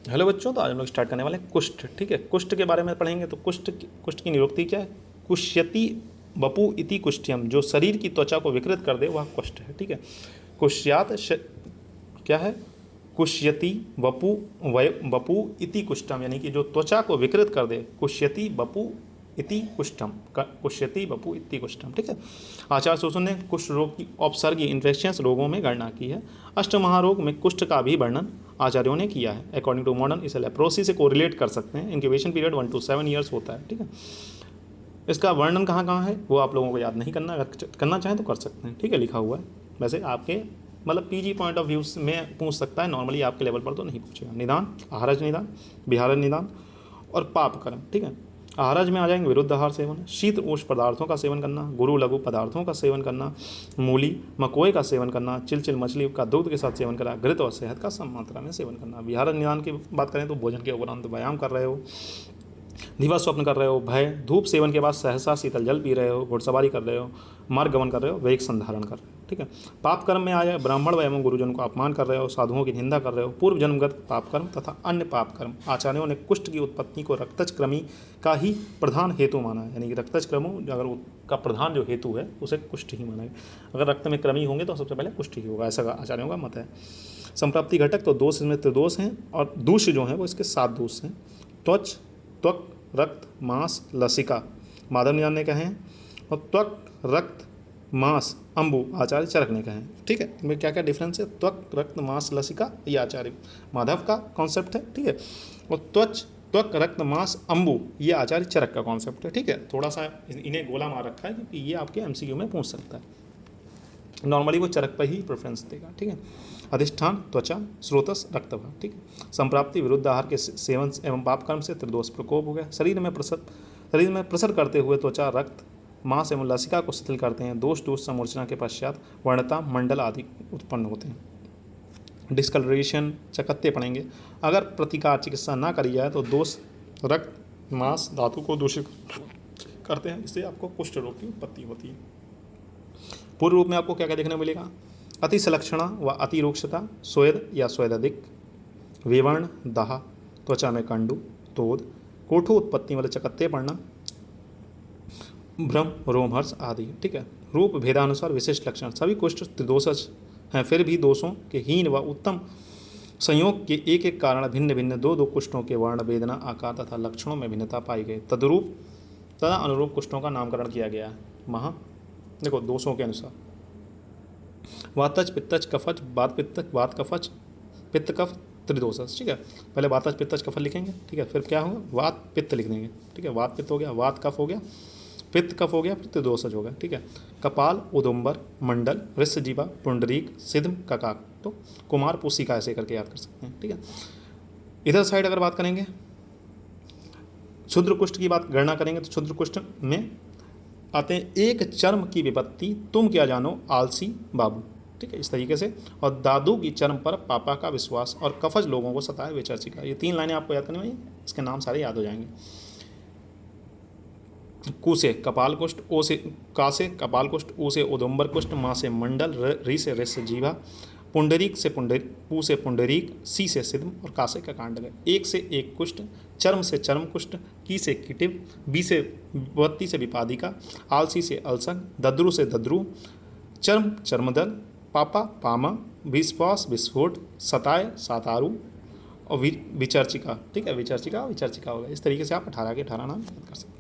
Hello बच्चों, तो आज हम लोग स्टार्ट करने वाले हैं कुष्ठ। ठीक है, कुष्ठ के बारे में पढ़ेंगे। तो कुष्ठ की निरुक्ति क्या है? कुष्यति वपु इति कुष्ठ्यम, जो शरीर की त्वचा को विकृत कर दे वह कुष्ठ है। ठीक है, कुष्यात क्या है? कुष्यति वपु वपु इति कुष्ठम, यानी कि जो त्वचा को विकृत कर दे। कुष्यति वपु इति कुष्ठम, कुष्यति वपु इति कुष्ठम। ठीक है, आचार्य सुश्रुत ने कुष्ठ रोग की उपसर्गी इन्फेक्शियस रोगों में गणना की है। अष्टमहारोग में कुष्ठ का भी वर्णन आचार्यों ने किया है। अकॉर्डिंग टू मॉडर्न इसे लेप्रोसी से कोरिलेट कर सकते हैं। इंक्यूबेशन पीरियड 1 to 7 ईयर्स होता है। ठीक है, इसका वर्णन कहाँ कहाँ है वो आप लोगों को याद नहीं करना, अगर करना चाहें तो कर सकते हैं। ठीक है, लिखा हुआ है। वैसे आपके मतलब पीजी पॉइंट ऑफ व्यू में पूछ सकता है, नॉर्मली आपके लेवल पर तो नहीं पूछेगा। निदान, आहारज निदान, विहारज निदान और पाप कर्म। ठीक है, आहारज में आ जाएंगे विरुद्ध आहार सेवन, शीत उष्ण पदार्थों का सेवन करना, गुरु लघु पदार्थों का सेवन करना, मूली मकोए का सेवन करना, चिलचिल मछली का दूध के साथ सेवन करना, घृत और शहद का सम मात्रा में सेवन करना। विहार निदान की बात करें तो भोजन के उपरांत व्यायाम कर रहे हो, दिवा स्वप्न कर रहे हो, भय, धूप सेवन के बाद सहसा शीतल जल पी रहे हो, घुड़सवारी कर रहे हो, मार्ग गमन कर रहे हो, वेग संधारण कर रहे हो। ठीक है, पाप कर्म में आ जाए ब्राह्मण व एवं गुरुजन को अपमान कर रहे हो, साधुओं की निंदा कर रहे हो, पूर्व जन्मगत पाप कर्म तथा अन्य पाप कर्म। आचार्यों ने कुष्ठ की उत्पत्ति को रक्तज कृमि का ही प्रधान हेतु माना है, यानी कि रक्तज कृमि अगर उसका प्रधान जो हेतु है उसे कुष्ठ ही माना है। अगर रक्त में कृमि होंगे तो सबसे पहले कुष्ठ ही होगा, ऐसा आचार्यों का मत है। संप्राप्ति घटक तो दोष इसमें त्रिदोष हैं और दूष जो हैं वो इसके 7 दोष हैं। त्वच, त्वक, रक्त, मांस, लसिका माधव निदान ने कहे हैं, और त्वक, रक्त, मांस, अंबु आचार्य चरक ने कहे हैं। ठीक है, इनमें क्या क्या डिफरेंस है? त्वक, रक्त, मांस, लसिका ये आचार्य माधव का कॉन्सेप्ट है। ठीक है, और त्वक, रक्त, मांस, अंबु ये आचार्य चरक का कॉन्सेप्ट है। ठीक है, थोड़ा सा इन्हें गोला मार रखा है क्योंकि ये आपके एमसीक्यू में पूछ सकता है। नॉर्मली वो चरक पर ही प्रेफरेंस देगा। ठीक है, अधिष्ठान, त्वचा, स्रोतस, रक्तभाग। ठीक है, संप्राप्ति विरुद्ध आहार के सेवन एवं पाप कर्म से त्रिदोष प्रकोप हो गया। शरीर में प्रसर करते हुए त्वचा, रक्त, मांस एवं लसिका को शिथिल करते हैं। दोष समूर्छना के पश्चात वर्णता, मंडल आदि उत्पन्न होते हैं। डिस्कलरेशन, चकत्ते पड़ेंगे। अगर प्रतिकार चिकित्सा ना करी जाए तो दोष रक्त, मांस, धातु को दूषित करते हैं, इससे आपको कुष्ठ रोग की उत्पत्ति होती है। पूर्व रूप में आपको क्या क्या देखने को मिलेगा? अति संलक्षणा व अति रूक्षता, स्वेद या स्वेदाधिक, विवर्ण, दाह, त्वचा में कंडु, तोद, कोठो उत्पत्ति मतलब चकत्ते पड़ना, भ्रम, रोमहर्ष आदि। ठीक है, रूप भेदानुसार विशिष्ट लक्षण। सभी कुष्ठ त्रिदोषज हैं, फिर भी दोषों के हीन व उत्तम संयोग के एक एक कारण भिन्न भिन्न दो कुष्ठों के वर्ण, वेदना, आकार तथा लक्षणों में भिन्नता पाई गई। तदा अनुरूप कुष्ठों का नामकरण किया गया है। देखो दोषों के अनुसार वातज, पित्तज, कफज, वात कफज, पित्त कफ, त्रिदोषज। ठीक है, पहले वातज पित्तज कफज लिखेंगे। ठीक है, फिर क्या होगा? वात पित्त लिख देंगे। ठीक है, वात पित्त हो गया, वात कफ हो गया, पित्त कफ हो गया, फिर त्रिदोषज हो गया। ठीक है, कपाल, उदुम्बर, मंडल, ऋषजीवा, पुंडरीक, सिद्म, ककाक। तो कुमार, पुस्तिका ऐसे करके याद कर सकते हैं। ठीक है, इधर साइड अगर बात करेंगे क्षुद्र कुष्ठ की बात गणना करेंगे तो क्षुद्र कुष्ठ में आते हैं एक चर्म की विपत्ति, तुम क्या जानो आलसी बाबू। ठीक है, इस तरीके से। और दादू की चर्म पर पापा का विश्वास, और कफज लोगों को सताए वे चर्चिका। ये 3 लाइनें आपको याद करनी होंगी, इसके नाम सारे याद हो जाएंगे। कु से कपाल कुष्ठ, ओ से का से कपाल कुष्ठ, ऊ से उदुम्बर कुष्ठ, माँ से मंडल, री से ऋषजीवा, पुंडरीक से पू से पुंडरीक, सी से सिद्म और का से ककांडक। एक से एक कुष्ठ, चर्म से चर्म कुष्ठ, की से किटिव, बी से विपत्ति से विपादिका, आलसी से अलसंग, दद्रु से दद्रु, चर्म चर्मदल, पापा पामा, विश्वास विस्फोट, सताए सातारू और विचर्चिका। ठीक है, विचर्चिका होगा। इस तरीके से आप 18 के 18 नाम याद कर सकते हैं।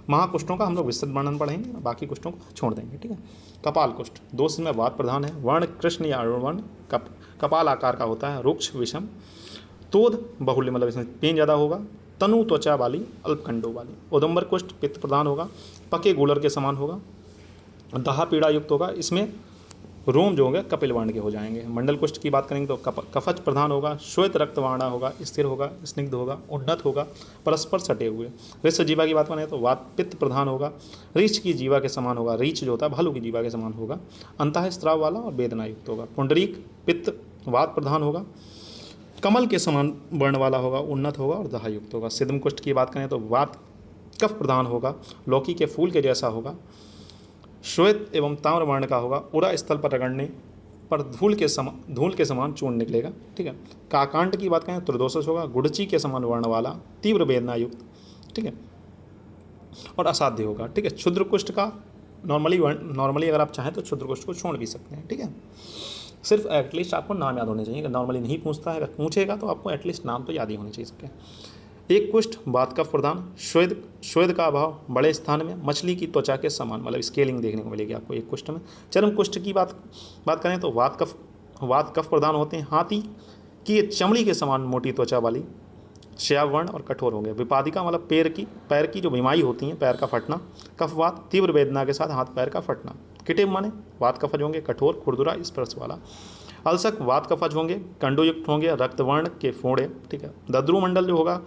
महाकुष्ठों का हम लोग विस्तृत वर्णन पढ़ेंगे, बाकी कुष्ठों को छोड़ देंगे। ठीक है, कपाल कुष्ठ दोष में वात प्रधान है। वर्ण कृष्ण या अरुण कपाल आकार का होता है, रुक्ष, विषम। तोद बहुल्य मतलब इसमें पेन ज़्यादा होगा। तनु त्वचा वाली, अल्पकंडों वाली। उदुम्बर कुष्ठ पित्त प्रधान होगा, पके गोलर के समान होगा, दाह पीड़ा युक्त होगा। इसमें रोम जो होंगे कपिल वर्ण के हो जाएंगे। मंडल कुष्ठ की बात करेंगे तो कफज प्रधान होगा, श्वेत रक्तवाणा होगा, स्थिर होगा, स्निग्ध होगा, उन्नत होगा, परस्पर सटे हुए। ऋष जीवा की बात करें तो वात पित्त प्रधान होगा, रीछ की जीवा के समान होगा, रीछ जो होता है भालू की जीवा के समान होगा, अंतः स्त्राव वाला और वेदना युक्त होगा। पुंडरीक पित्त वात प्रधान होगा, कमल के समान वर्ण वाला होगा, उन्नत होगा और दाह युक्त होगा। सिद्म कुष्ठ की बात करें तो वात कफ प्रधान होगा, लौकी के फूल के जैसा होगा, श्वेत एवं ताम्र वर्ण का होगा, उरा स्थल पर रगड़ने पर धूल के समान चूर्ण निकलेगा, ठीक है। काकांड की बात करें तो त्रिदोषज होगा, गुड़ची के समान वर्ण वाला, तीव्र वेदना युक्त, ठीक है, और असाध्य होगा, ठीक है। क्षुद्र कुष्ठ का नॉर्मली अगर आप चाहें तो क्षुद्र कुष्ठ को छोड़ भी सकते हैं, ठीक है। सिर्फ एटलीस्ट आपको नाम याद होने चाहिए, अगर नॉर्मली नहीं पूछता है, अगर पूछेगा तो आपको एटलीस्ट नाम तो याद ही होने चाहिए इसके। एक कुष्ठ वात कफ प्रधान, श्वेद का अभाव, बड़े स्थान में, मछली की त्वचा के समान, मतलब स्केलिंग देखने को मिलेगी आपको एक कुष्ठ में। चरम कुष्ठ की बात करें तो वात कफ प्रधान होते हैं, हाथी की चमड़ी के समान मोटी त्वचा वाली, श्यावर्ण और कठोर होंगे। विपादिका मतलब पैर की जो बीमारी होती है, पैर का फटना। कफवात तीव्र वेदना के साथ हाथ पैर का फटना। किटिव माने वात कफज होंगे, कठोर, खुरदुरा, स्पर्श वाला। अलसक वात कफज होंगे, कंडोयुक्त होंगे, रक्तवर्ण के फोड़े, ठीक है। दद्रु मंडल जो होगा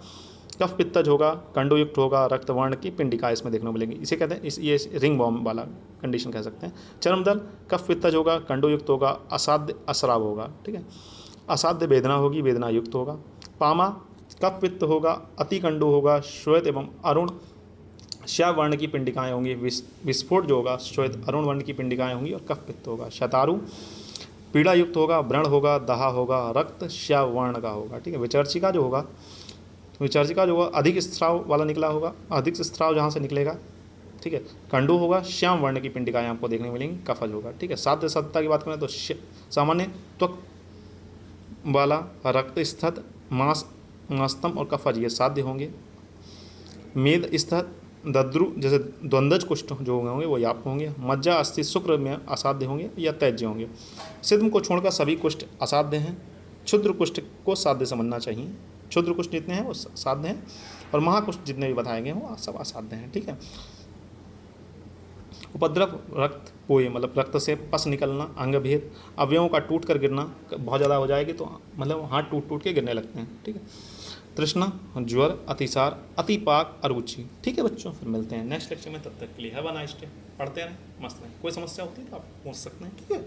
कफ पित्तज होगा, कंडोयुक्त होगा, रक्तवर्ण की पिंडिका इसमें देखने को मिलेगी, इसे कहते हैं ये रिंग बॉम्ब वाला कंडीशन कह सकते हैं। चर्मदल कफ पित्तज होगा, कंडोयुक्त होगा, असाध्य असराव होगा, ठीक है। असाध्य वेदना होगी, वेदना युक्त होगा। पामा कफ पित्त होगा, अति कंडु होगा, श्वेत एवं अरुण श्याव वर्ण की पिंडिकाएँ होंगी। विस्फोट जो होगा श्वेत अरुण वर्ण की पिंडिकाएँ होंगी और कफ पित्त होगा। शतारु पीड़ा युक्त होगा, व्रण होगा, दहा होगा, रक्त श्याव वर्ण का होगा, ठीक है। विचर्चिका जो होगा अधिक स्त्राव वाला निकला होगा, अधिक स्त्राव जहाँ से निकलेगा, ठीक है। कंडू होगा, श्याम वर्ण की पिंडिकाएँ आपको देखने को मिलेंगी, कफज होगा, ठीक है। साध्य सत्ता की बात करें तो सामान्य त्वक वाला, रक्त स्थित, मास्तम और कफज ये साध्य होंगे। मेद स्थित, दद्रु जैसे द्वंद्वज कुष्ठ जो होंगे वो याप होंगे। मज्जा अस्थि शुक्र में असाध्य होंगे या तैज्य होंगे। सिद्म को छोड़कर सभी कुष्ठ असाध्य हैं। क्षुद्र कुष्ठ को साध्य समझना चाहिए। क्षुद्र कुष्ठ जितने हैं वो साध्य हैं और महाकुष्ठ जितने भी बताए गए वो सब असाध्य हैं, ठीक है। उपद्रव रक्त पोए मतलब रक्त से पस निकलना, अंग भेद, अवयवों का टूट कर गिरना, बहुत ज़्यादा हो जाएगी तो मतलब हाथ टूट के गिरने लगते हैं, ठीक है। तृष्णा, ज्वर, अतिसार, अतिपाक, अरुचि, ठीक है बच्चों। फिर मिलते हैं नेक्स्ट लेक्चर में, तब तक के लिए हैव अ नाइस डे। पढ़ते रहें, मस्त रहें। कोई समस्या होती है तो आप पूछ सकते हैं, ठीक है।